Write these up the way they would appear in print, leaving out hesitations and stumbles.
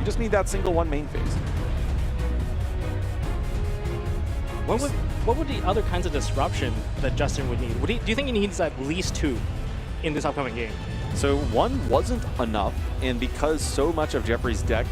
just need that single one main phase. What would the other kinds of disruption that Justin would need? Do you think he needs at least 2 in this upcoming game? So 1 wasn't enough, and because so much of Jeffrey's deck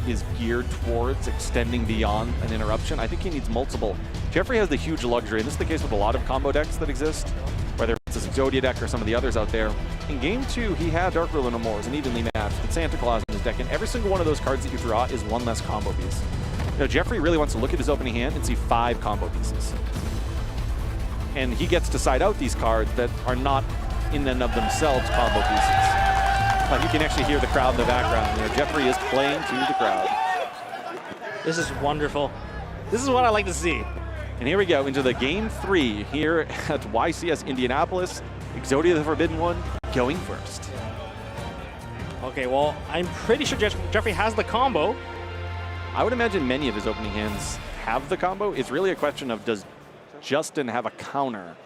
is geared towards extending beyond an interruption, I think he needs multiple. Jeffrey has the huge luxury, and this is the case with a lot of combo decks that exist, whether it's his EXODIA deck or some of the others out there. In Game 2, he had Dark Ruler No More, an evenly matched, and Santa Claus in his deck, and every single one of those cards that you draw is 1 less combo piece. You know, Jeffrey really wants to look at his opening hand and see 5 combo pieces. And he gets to side out these cards that are not in and of themselves combo pieces. But you can actually hear the crowd in the background. You know, Jeffrey is playing to the crowd. This is wonderful. This is what I like to see. And here we go into the Game 3 here at YCS Indianapolis. EXODIA the Forbidden One going first. Okay, well, I'm pretty sure Jeffrey has the combo. I would imagine many of his opening hands have the combo. It's really a question of, does Justin have a counter?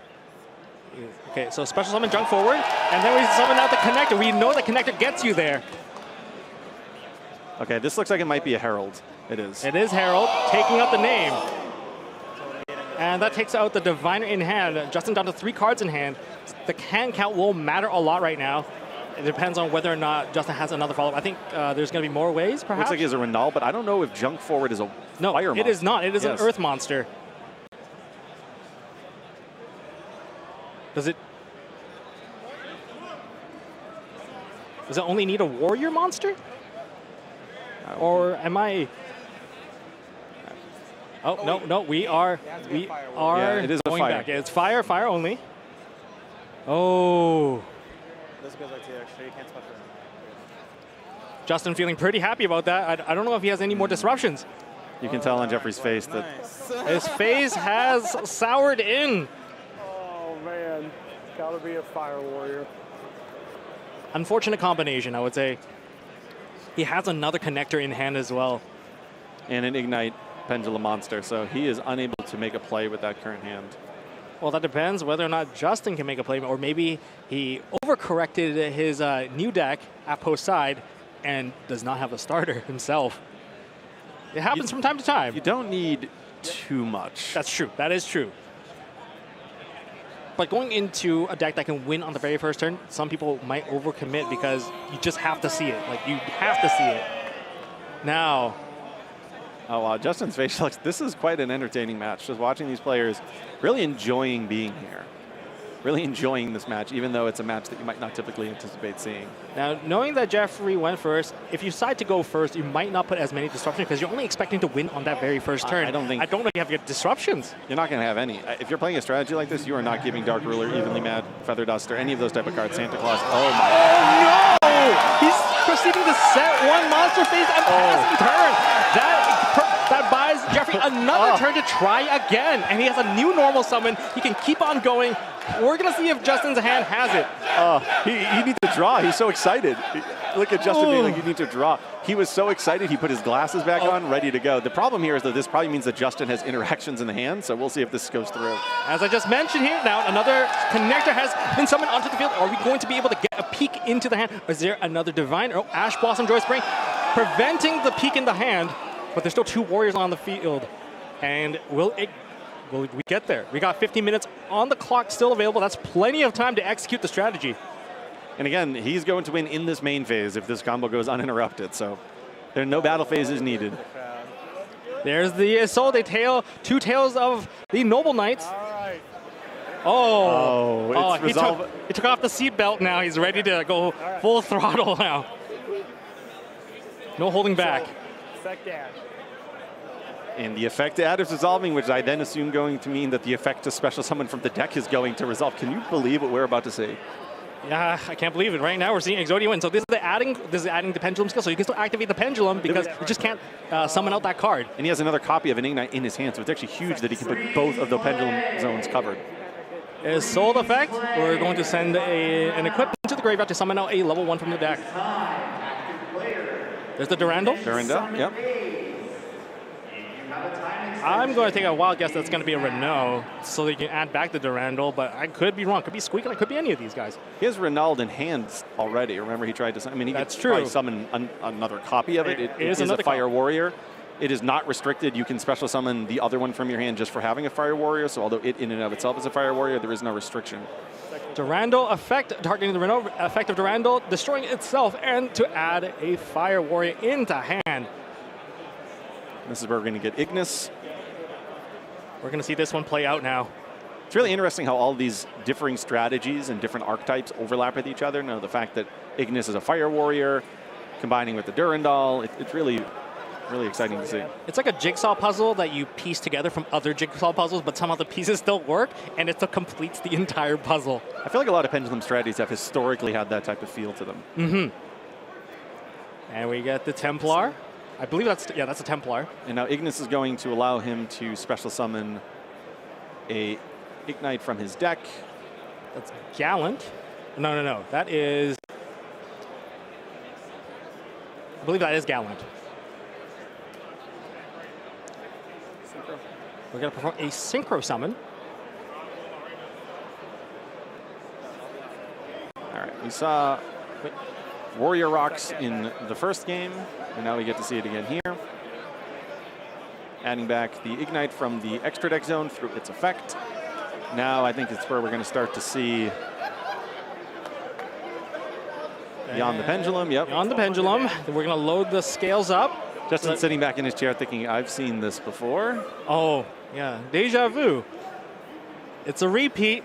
Okay, so special summon junk forward, and then we summon out the connector. We know the connector gets you there. Okay, this looks like it might be a Herald. It is. It is Herald, taking out the name. And that takes out the Diviner in hand. Justin down to 3 cards in hand. The hand count will matter a lot right now. It depends on whether or not Justin has another follow-up. I think there's going to be more ways, perhaps. Looks like he has a Renal, but I don't know if junk forward is a fire monster. No, it is not. It is an earth monster. Does it only need a warrior monster? Or am I? Oh, no, we are Yeah, it is a going fire. back. Yeah, it's fire only. Oh. This goes like extra. You can't touch it. Justin feeling pretty happy about that. I don't know if he has any more disruptions. You can tell on Jeffrey's face that His face has soured in. Oh man, gotta be a fire warrior. Unfortunate combination, I would say. He has another connector in hand as well. and an Ignite Pendulum Monster, so he is unable to make a play with that current hand. Well, that depends whether or not Justin can make a play, or maybe he overcorrected his new deck at post side and does not have a starter himself. It happens from time to time. You don't need too much. That's true. That is true. But going into a deck that can win on the very first turn, some people might overcommit because you just have to see it. Like, you have to see it. Now. Oh, wow. Justin's face looks, this is quite an entertaining match. Just watching these players really enjoying being here. Really enjoying this match, even though it's a match that you might not typically anticipate seeing. Now, knowing that Jeffrey went first, if you decide to go first, you might not put as many disruptions because you're only expecting to win on that very first turn. I don't know if you have your disruptions. You're not going to have any. If you're playing a strategy like this, you are not giving Dark Ruler, Evenly Mad, Feather Duster, any of those type of cards. Santa Claus. Oh my. Oh no! He's proceeding to set one monster phase and passing turn. That buys Jeffrey another turn to try again, and he has a new normal summon. He can keep on going. We're going to see if Justin's hand has it. He needs to draw. He's so excited. Look at Justin being like, you need to draw. He was so excited, he put his glasses back on, ready to go. The problem here is that this probably means that Justin has interactions in the hand, so we'll see if this goes through. As I just mentioned here, now another connector has been summoned onto the field. Are we going to be able to get a peek into the hand? Is there another Divine? Oh, Ash Blossom Joy Spring, preventing the peek in the hand, but there's still two warriors on the field. And will we get there? We got 15 minutes on the clock still available. That's plenty of time to execute the strategy. And again, he's going to win in this main phase if this combo goes uninterrupted. So there are no battle phases needed. There's the EXODIA tail, two tails of the Noble Knights. He took off the seatbelt now. He's ready to go full throttle now. No holding back. And the effect to add is resolving, which I then assume going to mean that the effect to special summon from the deck is going to resolve. Can you believe what we're about to see? Yeah, I can't believe it. Right now we're seeing EXODIA win. So this is adding the pendulum skill. So you can still activate the pendulum because you just can't summon out that card. And he has another copy of an Ignite in his hand, so it's actually huge that he can put both of the pendulum zones covered. Is Soul Effect. We're going to send an equipment to the graveyard to summon out a level 1 from the deck. There's the Durandal. Durandal, yep. I'm going to take a wild guess that's going to be a Renault, so they can add back the Durandal, but I could be wrong. Could be Squeakle, it could be any of these guys. He has Ronald in hand already. Remember, he tried to. I mean, he That's could true. probably summon another copy of it. It is a Fire Warrior. It is not restricted. You can special summon the other one from your hand just for having a Fire Warrior. So although it in and of itself is a Fire Warrior, there is no restriction. Durandal effect, targeting the Renault effect of Durandal, destroying itself, and to add a Fire Warrior into hand. This is where we're going to get Ignis. We're going to see this one play out now. It's really interesting how all these differing strategies and different archetypes overlap with each other. Now, the fact that Ignis is a Fire Warrior, combining with the Durandal, it's really exciting to see. It's like a jigsaw puzzle that you piece together from other jigsaw puzzles, but somehow the pieces still work, and it still completes the entire puzzle. I feel like a lot of Pendulum strategies have historically had that type of feel to them. Mm-hmm. And we get the Templar. I believe that's a Templar. And now Ignis is going to allow him to special summon a Ignite from his deck. That's Gallant. No. That is... I believe that is Gallant. We're going to perform a Synchro Summon. All right, we saw Warrior Rocks in the first game, and now we get to see it again here. Adding back the Ignite from the extra deck zone through its effect. Now I think it's where we're going to start to see Beyond the Pendulum. Yep. Beyond the Pendulum. Then we're going to load the scales up. Justin's sitting back in his chair thinking, I've seen this before. Oh, yeah. Deja vu. It's a repeat.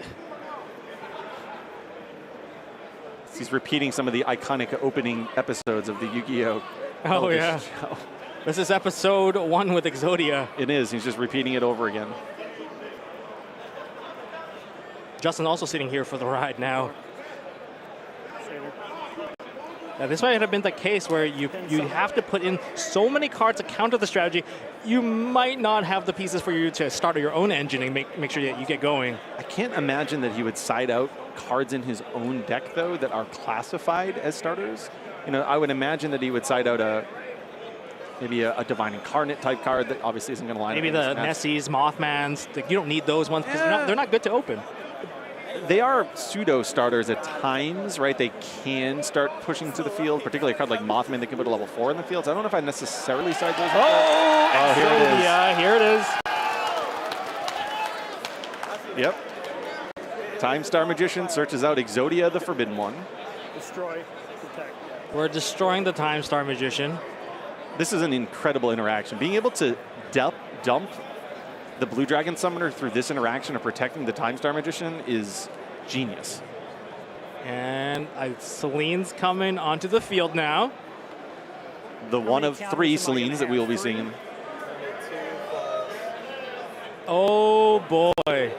He's repeating some of the iconic opening episodes of the Yu-Gi-Oh! Oh, yeah. Show. This is episode 1 with Exodia. It is. He's just repeating it over again. Justin also sitting here for the ride now. Now, this might have been the case where you have to put in so many cards to counter the strategy, you might not have the pieces for you to start your own engine and make sure that you get going. I can't imagine that he would side out cards in his own deck, though, that are classified as starters. You know, I would imagine that he would side out maybe a Divine Incarnate type card that obviously isn't going to line maybe up. Maybe the Nessies, Mothmans. You don't need those ones because they're not good to open. They are pseudo starters at times, right? They can start pushing to the field, particularly a card like Mothman that can put a level 4 in the field. So I don't know if I necessarily side those. Oh, here it is. Yeah, here it is. Yep. Time Star Magician searches out Exodia, the Forbidden One. Destroy, protect. We're destroying the Time Star Magician. This is an incredible interaction. Being able to dump the Blue Dragon Summoner through this interaction of protecting the Time Star Magician is genius. And Celine's coming onto the field now. The one of 3 Celines that we will be seeing. Oh boy.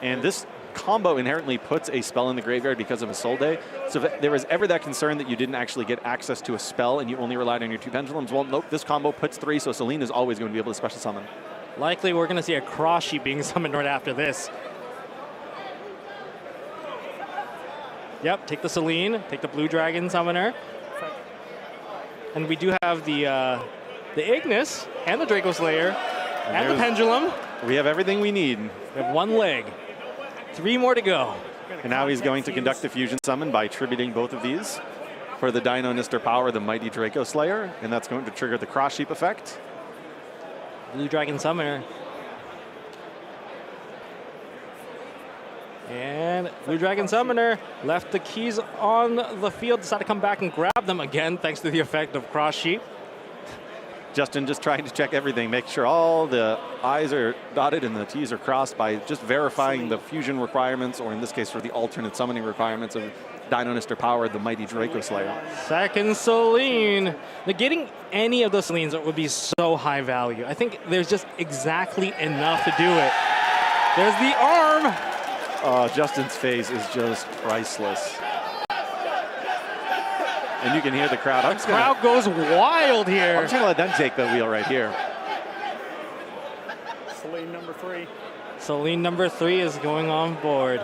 And this combo inherently puts a spell in the graveyard because of a Soul Day. So if there was ever that concern that you didn't actually get access to a spell and you only relied on your 2 Pendulums, well, nope, this combo puts 3, so Celine is always going to be able to special summon. Likely we're going to see a Cross Sheep being summoned right after this. Yep, take the Celine, take the Blue Dragon Summoner. And we do have the Ignis and the Draco Slayer and the Pendulum. We have everything we need. We have 1 leg. 3 more to go. And now he's going to conduct the Fusion Summon by tributing both of these for the Dino Nister Power, the Mighty Draco Slayer, and that's going to trigger the Cross Sheep effect. Blue Dragon Summoner. And Blue Dragon Summoner left the keys on the field, decided to come back and grab them again thanks to the effect of Cross Sheep. Justin just trying to check everything, make sure all the I's are dotted and the T's are crossed by just verifying the fusion requirements, or in this case for the alternate summoning requirements of Dino Nister Power, the Mighty Draco Slayer. Second Celine. Getting any of those Celines would be so high value. I think there's just exactly enough to do it. There's the arm. Justin's face is just priceless. And you can hear the crowd. The crowd goes wild here. I'm just going to let them take the wheel right here. Celine number 3. Celine number 3 is going on board.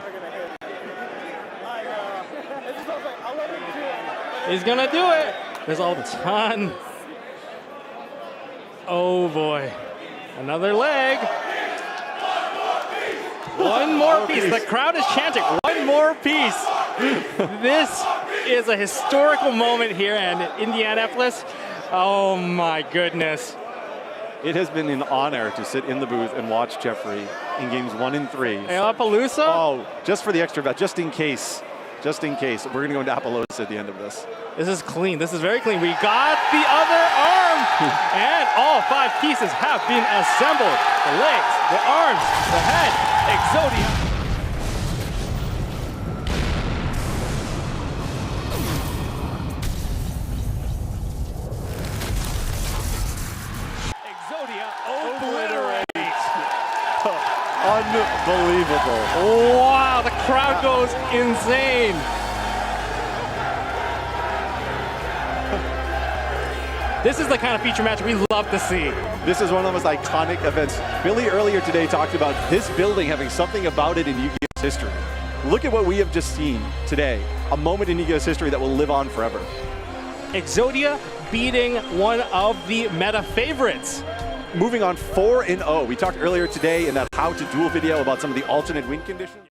He's going to do it. There's a ton. Oh boy. Another leg. One more piece. The crowd is chanting, one more piece. This is a historical moment here in Indianapolis. Oh my goodness. It has been an honor to sit in the booth and watch Jeffrey in games 1 and 3. Appaloosa? Oh, just for the extra bet, just in case. Just in case. We're going to go into Appaloosa at the end of this. This is clean. This is very clean. We got the other arm. And all 5 pieces have been assembled. The legs, the arms, the head. EXODIA. Obliterate. Unbelievable. Wow, the crowd goes insane. This is the kind of feature match we love to see. This is one of the most iconic events. Billy earlier today talked about this building having something about it in Yu-Gi-Oh's history. Look at what we have just seen today. A moment in Yu-Gi-Oh's history that will live on forever. EXODIA beating one of the meta favorites. Moving on 4-0. We talked earlier today in that how to duel video about some of the alternate win conditions.